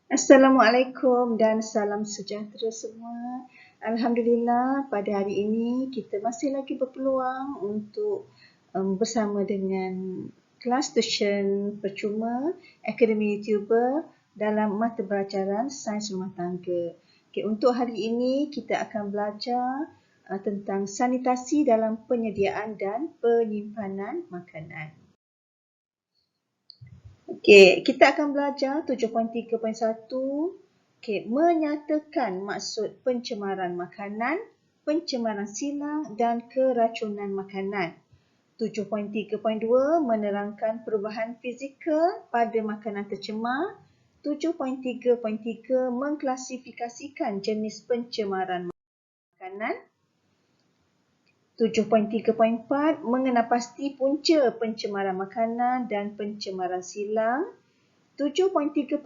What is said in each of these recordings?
Assalamualaikum dan salam sejahtera semua. Alhamdulillah pada hari ini kita masih lagi berpeluang untuk bersama dengan kelas tuition percuma Akademi YouTuber dalam mata pelajaran Sains Rumah Tangga. Okay, untuk hari ini kita akan belajar tentang sanitasi dalam penyediaan dan penyimpanan makanan. Okey, kita akan belajar 7.3.1. Okey, menyatakan maksud pencemaran makanan, pencemaran silang dan keracunan makanan. 7.3.2 menerangkan perubahan fizikal pada makanan tercemar. 7.3.3 mengklasifikasikan jenis pencemaran makanan. 7.3.4 mengenal pasti punca pencemaran makanan dan pencemaran silang. 7.3.5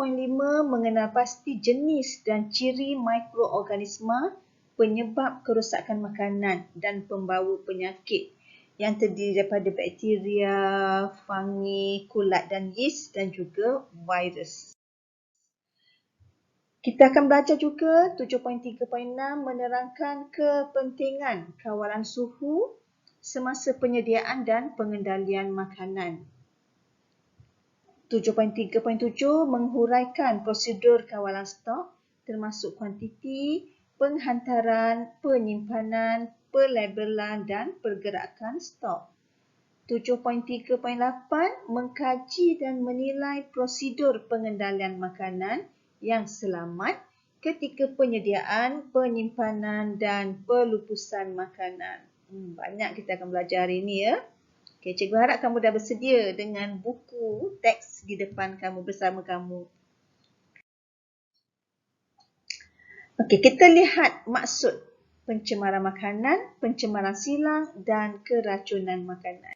mengenal pasti jenis dan ciri mikroorganisma penyebab kerosakan makanan dan pembawa penyakit yang terdiri daripada bakteria, fungi, kulat dan yeast dan juga virus. Kita akan belajar juga 7.3.6 menerangkan kepentingan kawalan suhu semasa penyediaan dan pengendalian makanan. 7.3.7 menghuraikan prosedur kawalan stok termasuk kuantiti, penghantaran, penyimpanan, pelabelan dan pergerakan stok. 7.3.8 mengkaji dan menilai prosedur pengendalian makanan yang selamat ketika penyediaan, penyimpanan dan pelupusan makanan. Banyak kita akan belajar hari ini ya. Okay, cikgu harap kamu dah bersedia dengan buku teks di depan kamu bersama kamu. Okey, kita lihat maksud pencemaran makanan, pencemaran silang dan keracunan makanan.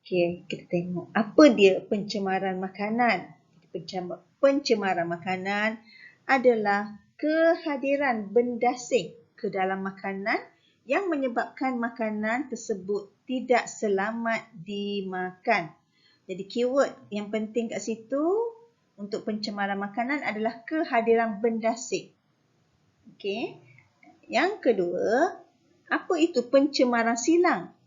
Okey, kita tengok apa dia pencemaran makanan. Pencemaran makanan adalah kehadiran benda asing ke dalam makanan yang menyebabkan makanan tersebut tidak selamat dimakan. Jadi keyword yang penting kat situ untuk pencemaran makanan adalah kehadiran benda asing. Okey. Yang kedua, apa itu pencemaran silang?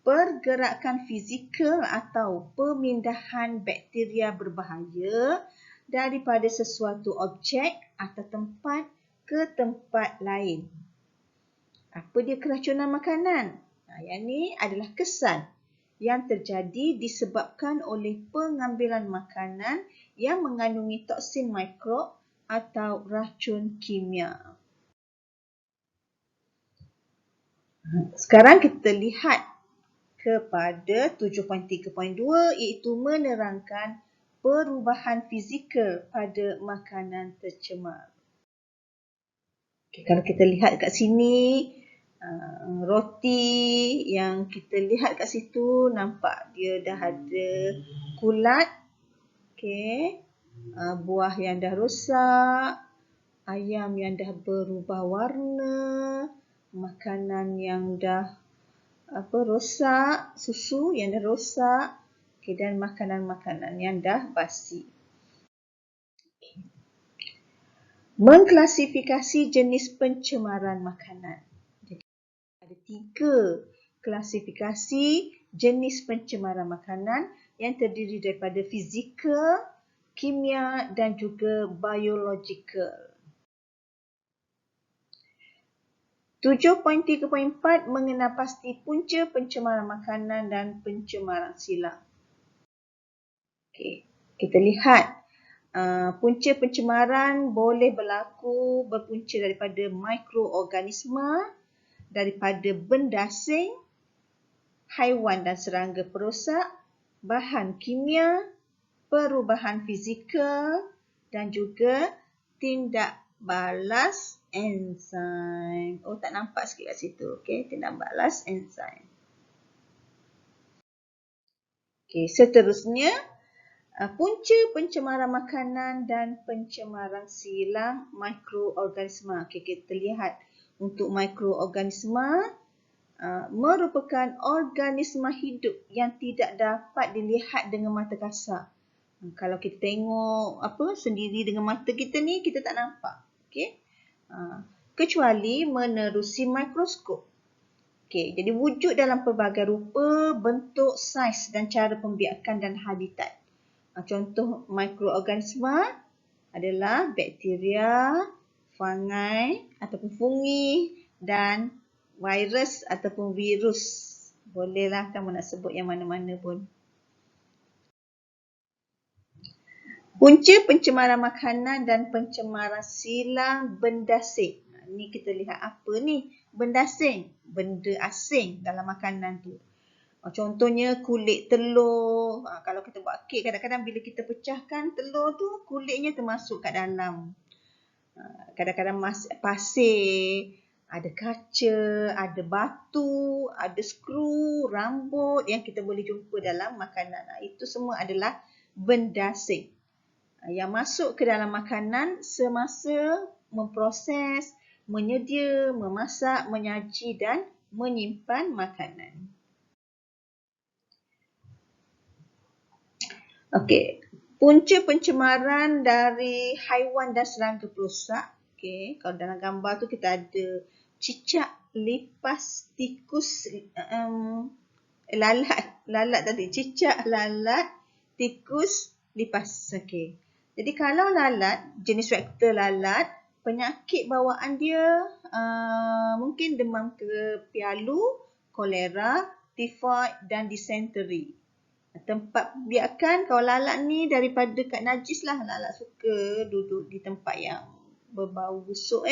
Pergerakan fizikal atau pemindahan bakteria berbahaya daripada sesuatu objek atau tempat ke tempat lain. Apa dia keracunan makanan? Yang ni adalah kesan yang terjadi disebabkan oleh pengambilan makanan yang mengandungi toksin mikrob atau racun kimia. Sekarang kita lihat kepada 7.3.2 iaitu menerangkan perubahan fizikal pada makanan tercemar. Okay, kalau kita lihat kat sini, roti yang kita lihat kat situ nampak dia dah ada kulat, okay. Buah yang dah rosak, ayam yang dah berubah warna, makanan yang dah rosak, susu yang dah rosak, okay, dan makanan-makanan yang dah basi. Mengklasifikasi jenis pencemaran makanan. Jadi, ada 3 klasifikasi jenis pencemaran makanan yang terdiri daripada fizikal, kimia dan juga biologikal. 7.3.4 mengenal pasti punca pencemaran makanan dan pencemaran silang. Okey, kita lihat punca pencemaran boleh berpunca daripada mikroorganisma, daripada benda asing, haiwan dan serangga perosak, bahan kimia, perubahan fizikal dan juga tindak balas enzim. Oh, tak nampak sikit kat situ. Okey, tindak balas enzim. Okey, seterusnya punca pencemaran makanan dan pencemaran silang mikroorganisma. Okey, kita lihat untuk mikroorganisma merupakan organisma hidup yang tidak dapat dilihat dengan mata kasar. Kalau kita tengok sendiri dengan mata kita ni, kita tak nampak. Okey. Kecuali menerusi mikroskop. Okey, jadi wujud dalam pelbagai rupa, bentuk, saiz dan cara pembiakan dan habitat. Contoh mikroorganisma adalah bakteria, fungi ataupun fungi dan virus ataupun virus. Bolehlah kamu nak sebut yang mana-mana pun. Punca pencemaran makanan dan pencemaran silang benda asing. Ni kita lihat apa ni? Benda asing. Benda asing dalam makanan tu. Contohnya kulit telur. Kalau kita buat kek, kadang-kadang bila kita pecahkan telur tu, kulitnya termasuk kat dalam. Kadang-kadang pasir, ada kaca, ada batu, ada skru, rambut yang kita boleh jumpa dalam makanan. Itu semua adalah benda asing yang masuk ke dalam makanan semasa memproses, menyedia, memasak, menyaji dan menyimpan makanan. Okey, punca pencemaran dari haiwan dan serangga perosak. Okey, kalau dalam gambar tu kita ada cicak, lipas, tikus, lalat tadi. Cicak, lalat, tikus, lipas. Okey. Jadi kalau lalat, jenis vektor lalat, penyakit bawaan dia mungkin demam kepialu, kolera, tifoid dan disenteri. Tempat pembiakan, kalau lalat ni daripada kat najis lah. Lalat suka duduk di tempat yang berbau busuk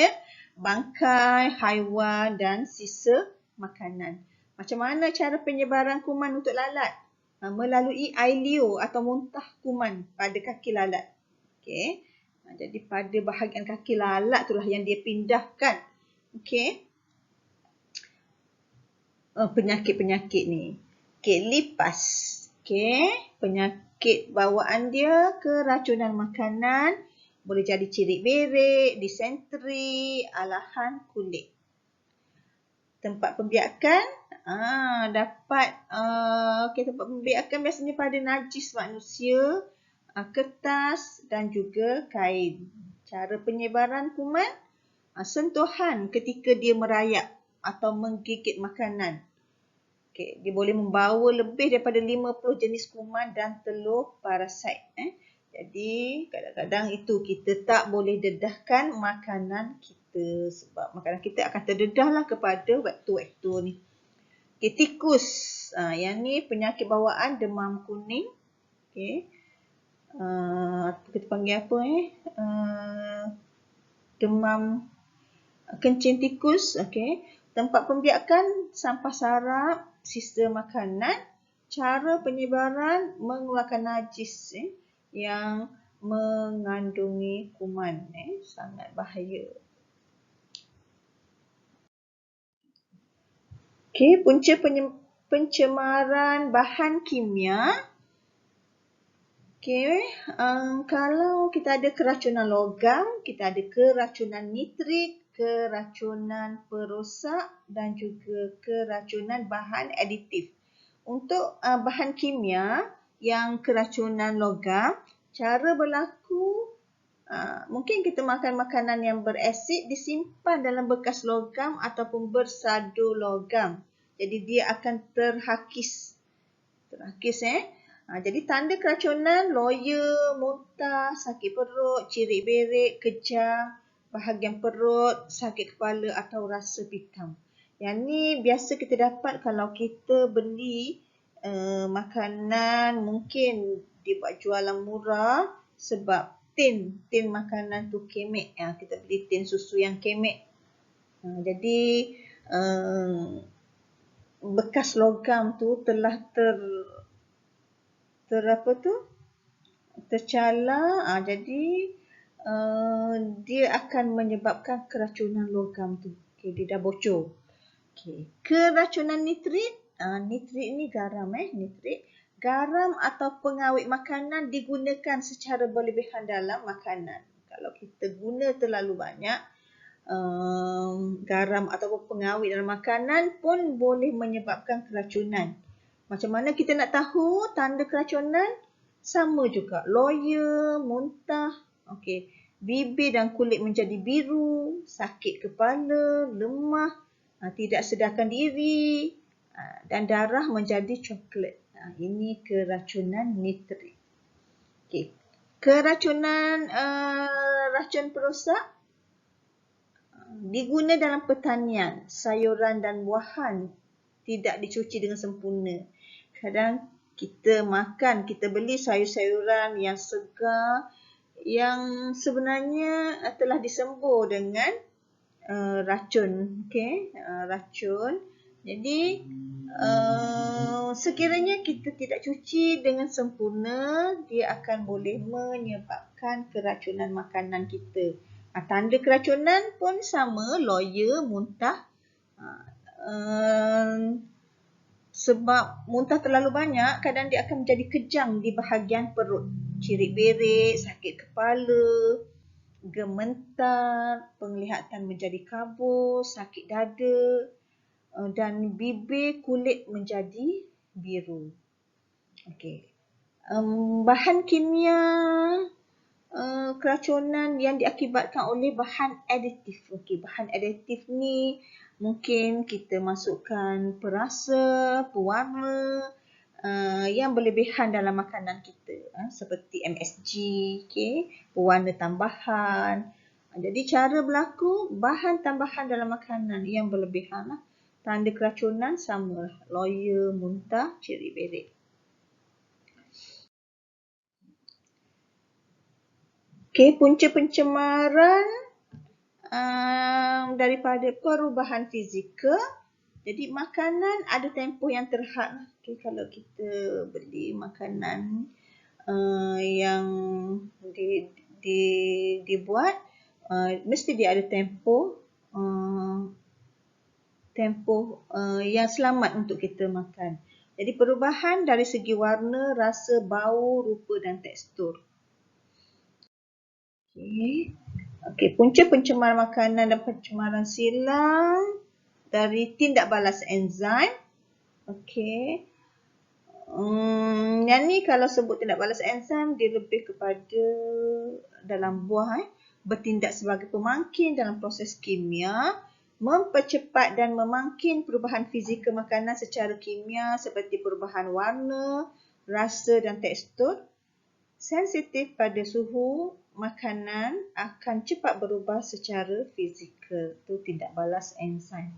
bangkai, haiwan dan sisa makanan. Macam mana cara penyebaran kuman untuk lalat? Melalui air liur atau muntah kuman pada kaki lalat. Okey. Jadi pada bahagian kaki lalat itulah yang dia pindahkan. Okey. Penyakit-penyakit ni. Okey, lipas. Okey, penyakit bawaan dia keracunan makanan, boleh jadi cirit berik, disenteri, alahan kulit. Tempat pembiakan tempat pembiakan biasanya pada najis manusia, kertas dan juga kain. Cara penyebaran kuman, sentuhan ketika dia merayap atau menggigit makanan. Okay, dia boleh membawa lebih daripada 50 jenis kuman dan telur parasit. Jadi kadang-kadang itu kita tak boleh dedahkan makanan kita sebab makanan kita akan terdedahlah kepada vektor-vektor ni. Okay, tikus. Yang ni penyakit bawaan demam kuning. Okay. Kita panggil apa demam kencing tikus. Okay. Tempat pembiakan sampah sarap, sisa makanan, cara penyebaran mengeluarkan najis yang mengandungi kuman. Sangat bahaya. Okay, punca pencemaran bahan kimia. Okay, kalau kita ada keracunan logam, kita ada keracunan nitrit, keracunan perosak dan juga keracunan bahan aditif. Untuk bahan kimia yang keracunan logam, cara berlaku mungkin kita makan makanan yang berasid disimpan dalam bekas logam ataupun bersadu logam. Jadi dia akan terhakis. Jadi tanda keracunan, loya, muntah, sakit perut, cirit berik, kejang, bahagian perut, sakit kepala atau rasa pikam. Yang ni biasa kita dapat kalau kita beli makanan mungkin dibuat jualan murah sebab tin makanan tu kemek. Kita beli tin susu yang kemek. Jadi bekas logam tu telah tercala. Jadi dia akan menyebabkan keracunan logam tu. Okay, dia dah bocor. Okay. Keracunan nitrit. Nitrit ni garam nitrit. Garam atau pengawet makanan digunakan secara berlebihan dalam makanan. Kalau kita guna terlalu banyak garam atau pengawet dalam makanan pun boleh menyebabkan keracunan. Macam mana kita nak tahu tanda keracunan? sama juga. Loya, muntah, okey. Bibir dan kulit menjadi biru, sakit kepala, lemah, tidak sedarkan diri, dan darah menjadi coklat. Ini keracunan nitrit. Okey. Keracunan racun perosak diguna dalam pertanian, sayuran dan buahan tidak dicuci dengan sempurna. Kadang kita makan, kita beli sayur-sayuran yang segar yang sebenarnya telah disembur dengan racun. Okey, racun. Jadi sekiranya kita tidak cuci dengan sempurna, dia akan boleh menyebabkan keracunan makanan kita. Tanda keracunan pun sama, loya, muntah. Sebab muntah terlalu banyak, kadang dia akan menjadi kejang di bahagian perut. Cirit-berit, sakit kepala, gementar, penglihatan menjadi kabur, sakit dada, dan bibir kulit menjadi biru. Okey. Bahan kimia keracunan yang diakibatkan oleh bahan aditif. Okey, bahan aditif ni mungkin kita masukkan perasa, pewarna yang berlebihan dalam makanan kita, seperti MSG, okey, pewarna tambahan. Jadi cara berlaku bahan tambahan dalam makanan yang berlebihan, tanda keracunan sama, loya, muntah, cirit-berit. Okey, punca pencemaran daripada perubahan fizikal. Jadi makanan ada tempoh yang terhad. Okay, kalau kita beli makanan yang dibuat, mesti dia ada tempoh yang selamat untuk kita makan. Jadi perubahan dari segi warna, rasa, bau, rupa dan tekstur. Okey, punca pencemaran makanan dan pencemaran silang dari tindak balas enzim. Okey. Yang ni kalau sebut tindak balas enzim, dia lebih kepada dalam buah, bertindak sebagai pemangkin dalam proses kimia, mempercepat dan memangkin perubahan fizikal makanan secara kimia seperti perubahan warna, rasa dan tekstur. Sensitif pada suhu makanan akan cepat berubah secara fizikal. Itu tindak balas enzim.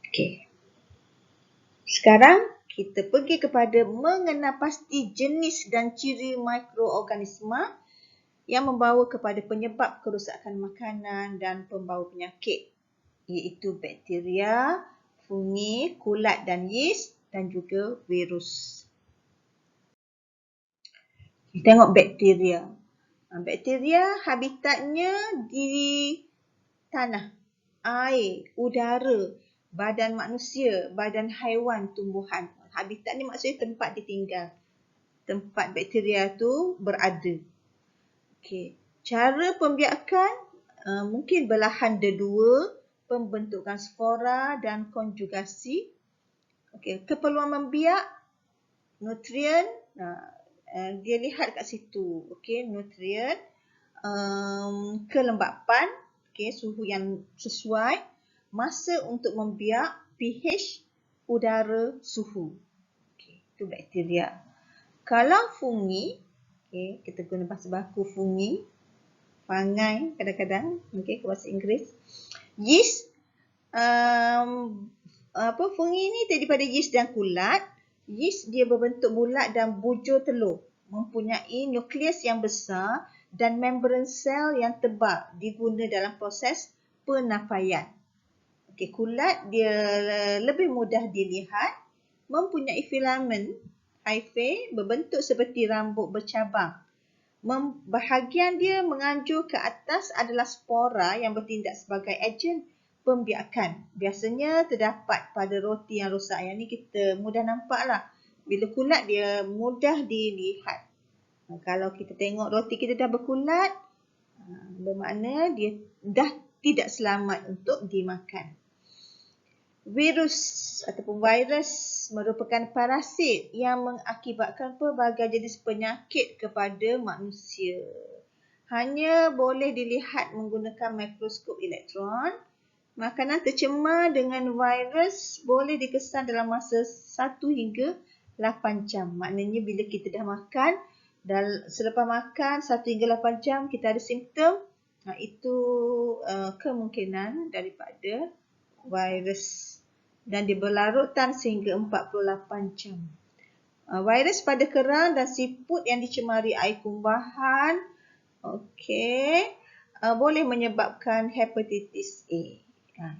Okey. Sekarang kita pergi kepada mengenal pasti jenis dan ciri mikroorganisma yang membawa kepada penyebab kerosakan makanan dan pembawa penyakit, iaitu bakteria, fungi, kulat dan yeast dan juga virus. Kita tengok bakteria. Bakteria habitatnya di tanah, air, udara, badan manusia, badan haiwan, tumbuhan. Habitat ni maksudnya tempat dia tinggal. Tempat bakteria tu berada. Okey. Cara pembiakan mungkin belahan dua, pembentukan spora dan konjugasi. Okey, keperluan membiak, nutrien, dia lihat kat situ. Okey, nutrien, kelembapan, okey, suhu yang sesuai, masa untuk membiak, pH, udara, suhu. Okey, itu bakteria. Kalau fungi, okey, kita guna bahasa baku fungi, fungi kadang-kadang, okey, ke bahasa Inggeris. Yeast, fungi ni terdiri daripada yeast dan kulat. Yeast dia berbentuk bulat dan bujur telur, mempunyai nukleus yang besar dan membran sel yang tebal, diguna dalam proses penapaian. Okey, kulat dia lebih mudah dilihat, mempunyai filamen, hyphae, berbentuk seperti rambut bercabang. Bahagian dia menganjur ke atas adalah spora yang bertindak sebagai ejen pembiakan. Biasanya terdapat pada roti yang rosak. Yang ni kita mudah nampak lah. Bila kulat dia mudah dilihat. Kalau kita tengok roti kita dah berkulat, bermakna dia dah tidak selamat untuk dimakan. Virus ataupun virus merupakan parasit yang mengakibatkan pelbagai jenis penyakit kepada manusia. Hanya boleh dilihat menggunakan mikroskop elektron. Makanan tercemar dengan virus boleh dikesan dalam masa 1 hingga 8 jam. Maknanya bila kita dah makan, selepas makan 1 hingga 8 jam kita ada simptom, itu kemungkinan daripada virus dan dia berlarutkan sehingga 48 jam. Virus pada kerang dan siput yang dicemari air kumbahan boleh menyebabkan hepatitis A.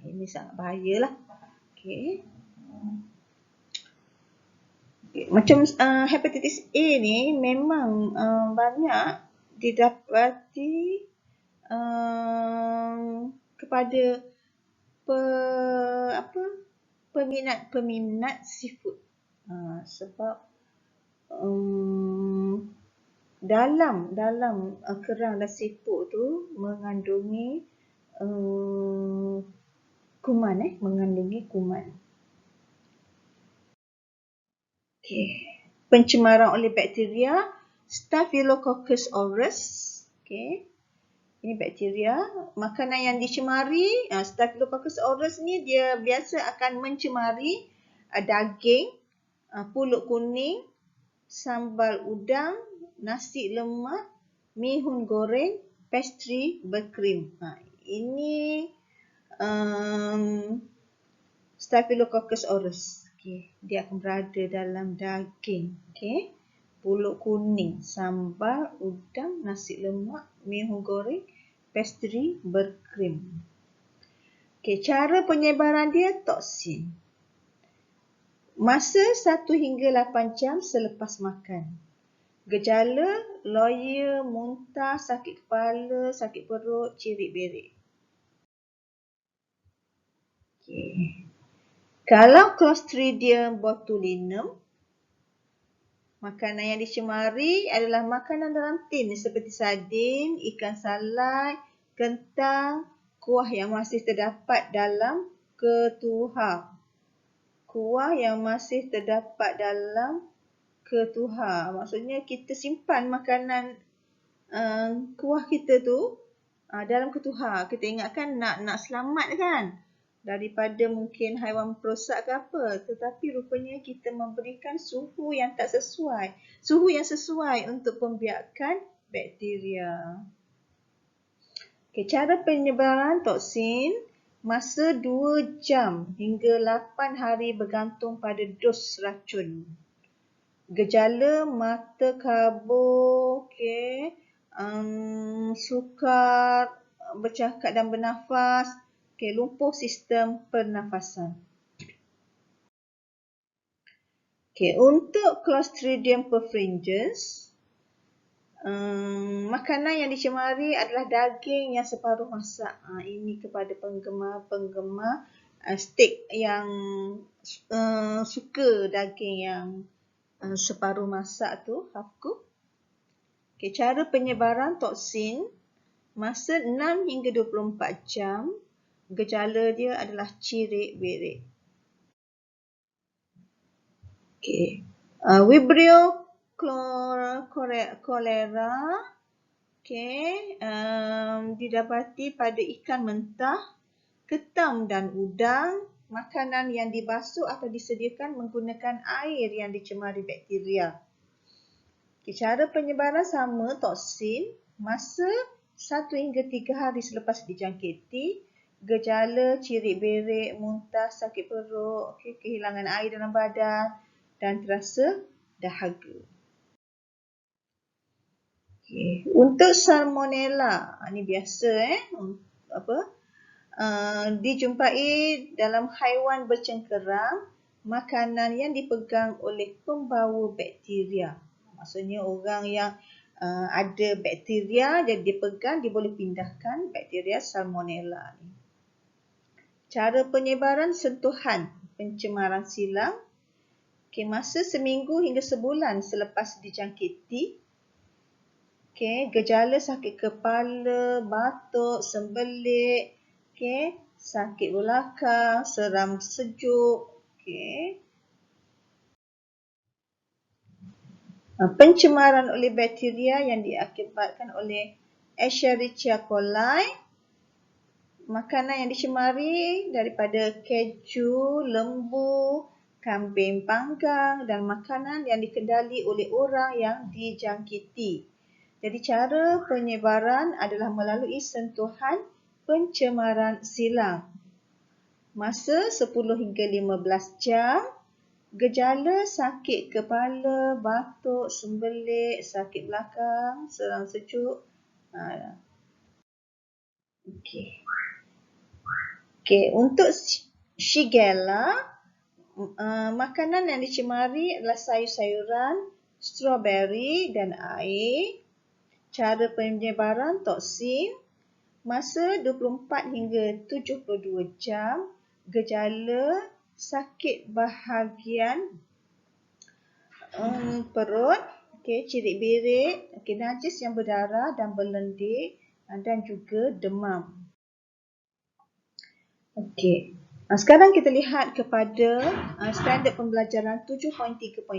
Ini sangat bahayalah. Macam hepatitis A ni memang banyak didapati kepada peminat seafood. Sebab dalam kerang dan siput tu mengandungi kuman. Pencemaran oleh bakteria Staphylococcus aureus. Ini bakteria. Makanan yang dicemari, Staphylococcus aureus ni dia biasa akan mencemari daging, pulut kuning, sambal udang, nasi lemak, mihun goreng, pastry berkrim. Ini Staphylococcus aureus. Dia akan berada dalam daging. Pulut kuning, sambal udang, nasi lemak, mihun goreng, pastry berkrim. Cara penyebaran dia toksin. Masa 1 hingga 8 jam selepas makan. Gejala, loya, muntah, sakit kepala, sakit perut, cirit-berit. Kalau Clostridium botulinum, makanan yang dicemari adalah makanan dalam tin seperti sardin, ikan salai, kentang, kuah yang masih terdapat dalam ketuhar. Maksudnya kita simpan makanan kuah kita tu dalam ketuhar. Kita ingatkan nak selamat kan daripada mungkin haiwan perosak ke apa. Tetapi rupanya kita memberikan suhu yang tak sesuai. Suhu yang sesuai untuk pembiakan bakteria. Cara penyebaran toksin masa 2 jam hingga 8 hari bergantung pada dos racun. Gejala mata kabur, sukar bercakap dan bernafas, lumpuh sistem pernafasan. Untuk Clostridium perfringens, makanan yang dicemari adalah daging yang separuh masak. Ini kepada penggemar steak yang suka daging yang separuh masak tu, half cook. Cara penyebaran toksin masa 6 hingga 24 jam. Gejala dia adalah cirit-berit. Vibrio cholera didapati pada ikan mentah, ketam dan udang. Makanan yang dibasuh atau disediakan menggunakan air yang dicemari bakteria. Cara penyebaran sama toksin masa 1 hingga 3 hari selepas dijangkiti. Gejala cirit-berit, muntah, sakit perut, kehilangan air dalam badan dan terasa dahaga. Untuk salmonella, ini biasa dijumpai dalam haiwan bercengkerang, makanan yang dipegang oleh pembawa bakteria. Maksudnya orang yang ada bakteria jadi dipegang, dia boleh pindahkan bakteria salmonella ni. Cara penyebaran sentuhan pencemaran silang, masa seminggu hingga sebulan selepas dijangkiti. Gejala sakit kepala, batuk, sembelit, sakit belakang, seram sejuk. Okey. Pencemaran oleh bakteria yang diakibatkan oleh Escherichia coli. Makanan yang dicemari daripada keju, lembu, kambing panggang dan makanan yang dikendali oleh orang yang dijangkiti. Jadi cara penyebaran adalah melalui sentuhan pencemaran silang. Masa 10 hingga 15 jam. Gejala sakit kepala, batuk, sembelit, sakit belakang, seram sejuk. Okey. Untuk Shigella, makanan yang dicemari adalah sayur-sayuran, strawberry dan air. Cara penyebaran toksin, masa 24 hingga 72 jam. Gejala sakit bahagian perut, cirit birit, najis yang berdarah dan berlendir dan juga demam. Sekarang kita lihat kepada standard pembelajaran 7.3.6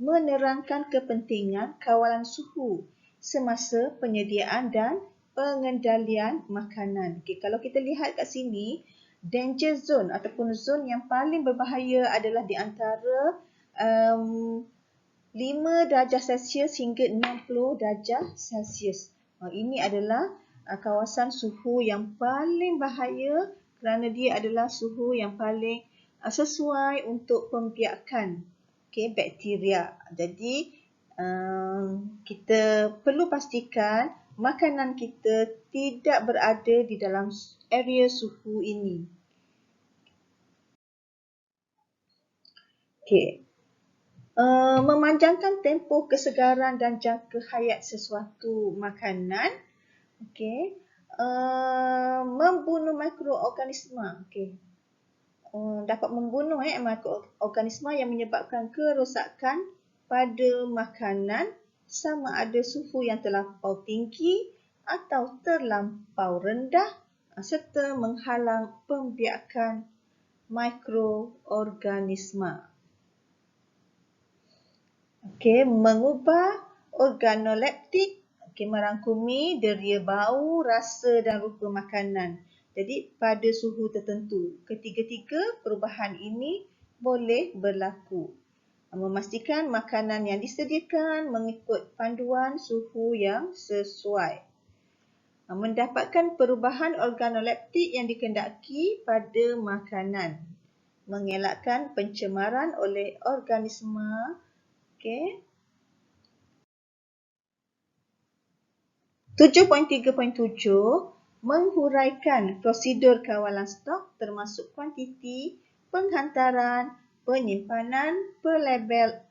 menerangkan kepentingan kawalan suhu semasa penyediaan dan pengendalian makanan. Kalau kita lihat kat sini, danger zone ataupun zon yang paling berbahaya adalah di antara 5 darjah Celsius hingga 60 darjah Celsius. Ini adalah kawasan suhu yang paling bahaya kerana dia adalah suhu yang paling sesuai untuk pembiakan bakteria. Jadi kita perlu pastikan makanan kita tidak berada di dalam area suhu ini. Memanjangkan tempoh kesegaran dan jangka hayat sesuatu makanan. Membunuh mikroorganisma. Dapat membunuh mikroorganisma yang menyebabkan kerosakan pada makanan sama ada suhu yang terlampau tinggi atau terlampau rendah serta menghalang pembiakan mikroorganisma. Mengubah organoleptik, merangkumi deria bau, rasa dan rupa makanan. Jadi pada suhu tertentu, ketiga-tiga perubahan ini boleh berlaku. Memastikan makanan yang disediakan mengikut panduan suhu yang sesuai. Mendapatkan perubahan organoleptik yang dikehendaki pada makanan. Mengelakkan pencemaran oleh organisma. 7.3.7 menghuraikan prosedur kawalan stok termasuk kuantiti, penghantaran, penyimpanan,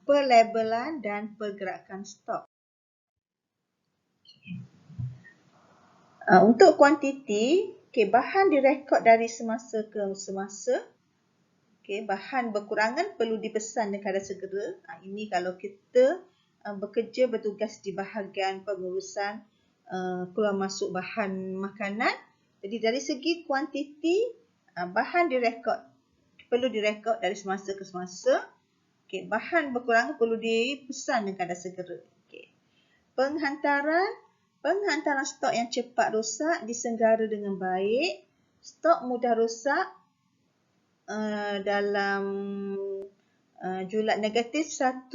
pelabelan dan pergerakan stok. Untuk kuantiti, bahan direkod dari semasa ke semasa. Bahan berkurangan perlu dipesan dengan segera. Ini kalau kita bekerja bertugas di bahagian pengurusan keluar masuk bahan makanan. Jadi dari segi kuantiti, bahan perlu direkod dari semasa ke semasa. Bahan berkurangan perlu dipesan dengan segera. Penghantaran stok yang cepat rosak disenggara dengan baik. Stok mudah rosak dalam julat negatif 1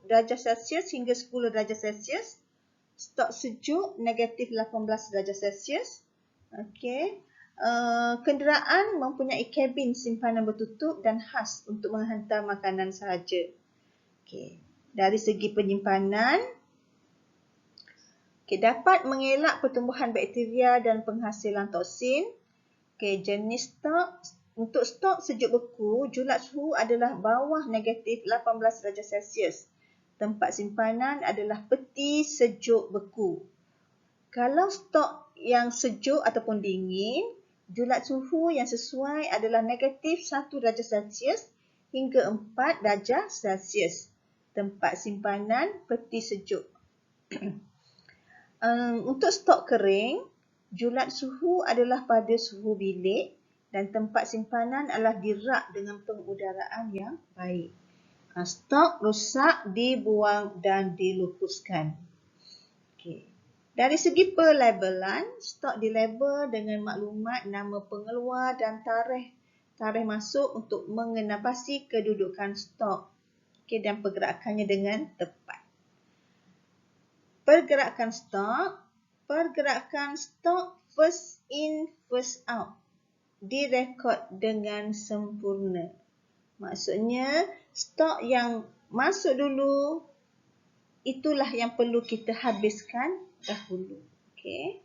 darjah Celsius hingga 10 darjah Celsius. Stok sejuk negatif 18 darjah Celsius. Kenderaan mempunyai kabin simpanan bertutup dan khas untuk menghantar makanan sahaja. Dari segi penyimpanan, dapat mengelak pertumbuhan bakteria dan penghasilan toksin. Jenis stok. Untuk stok sejuk beku, julat suhu adalah bawah negatif 18 darjah Celsius. Tempat simpanan adalah peti sejuk beku. Kalau stok yang sejuk ataupun dingin, julat suhu yang sesuai adalah negatif 1 darjah Celsius hingga 4 darjah Celsius. Tempat simpanan peti sejuk. Untuk stok kering, Julat suhu adalah pada suhu bilik dan tempat simpanan adalah di rak dengan pengudaraan yang baik. Stok rosak, dibuang dan dilupuskan. Okey. Dari segi pelabelan, stok dilabel dengan maklumat nama pengeluar dan tarikh masuk untuk mengenapasi kedudukan stok, dan pergerakannya dengan tepat. Pergerakan stok first in first out direkod dengan sempurna. Maksudnya stok yang masuk dulu itulah yang perlu kita habiskan dahulu. Okey.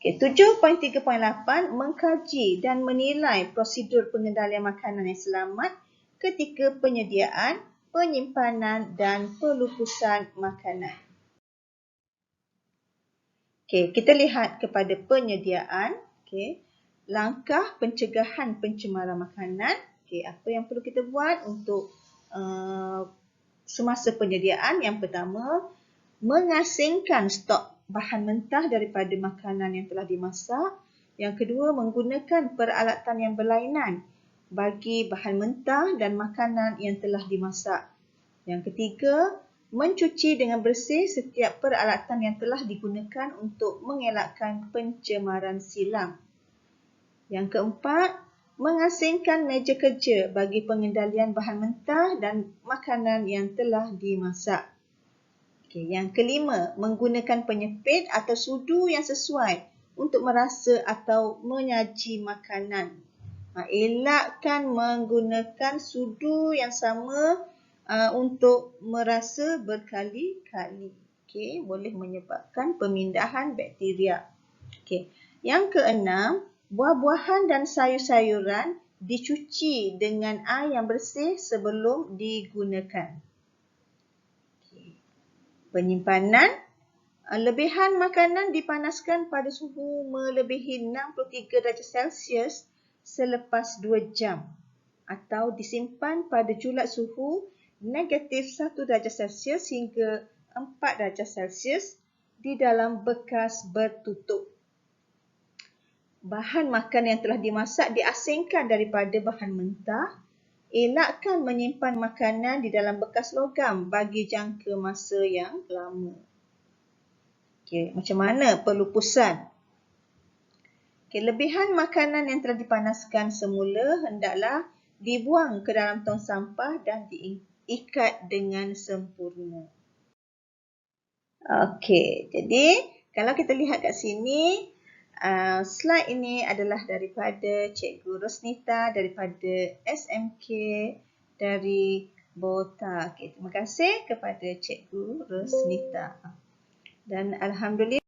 Okay, 7.3.8 mengkaji dan menilai prosedur pengendalian makanan yang selamat ketika penyediaan, penyimpanan dan pelupusan makanan. Okay, kita lihat kepada penyediaan. Okay. Langkah pencegahan pencemaran makanan. Okay, apa yang perlu kita buat untuk semasa penyediaan? Yang pertama, mengasingkan stok bahan mentah daripada makanan yang telah dimasak. Yang kedua, menggunakan peralatan yang berlainan bagi bahan mentah dan makanan yang telah dimasak. Yang ketiga, mencuci dengan bersih setiap peralatan yang telah digunakan untuk mengelakkan pencemaran silam. Yang keempat, mengasingkan meja kerja bagi pengendalian bahan mentah dan makanan yang telah dimasak. Okay, yang kelima, menggunakan penyepit atau sudu yang sesuai untuk merasa atau menyaji makanan. Elakkan menggunakan sudu yang sama untuk merasa berkali-kali. Okay, boleh menyebabkan pemindahan bakteria. Okay. Yang keenam, buah-buahan dan sayur-sayuran dicuci dengan air yang bersih sebelum digunakan. Penyimpanan, lebihan makanan dipanaskan pada suhu melebihi 63 darjah Celsius selepas 2 jam atau disimpan pada julat suhu negatif 1 darjah Celsius hingga 4 darjah Celsius di dalam bekas bertutup. Bahan makan yang telah dimasak diasingkan daripada bahan mentah. Elakkan menyimpan makanan di dalam bekas logam bagi jangka masa yang lama. Okey, macam mana pelupusan? Okey, lebihan makanan yang telah dipanaskan semula hendaklah dibuang ke dalam tong sampah dan diikat dengan sempurna. Okey, jadi kalau kita lihat kat sini, slide ini adalah daripada Cikgu Rosnita daripada SMK dari Bota. Okay, terima kasih kepada Cikgu Rosnita. Dan Alhamdulillah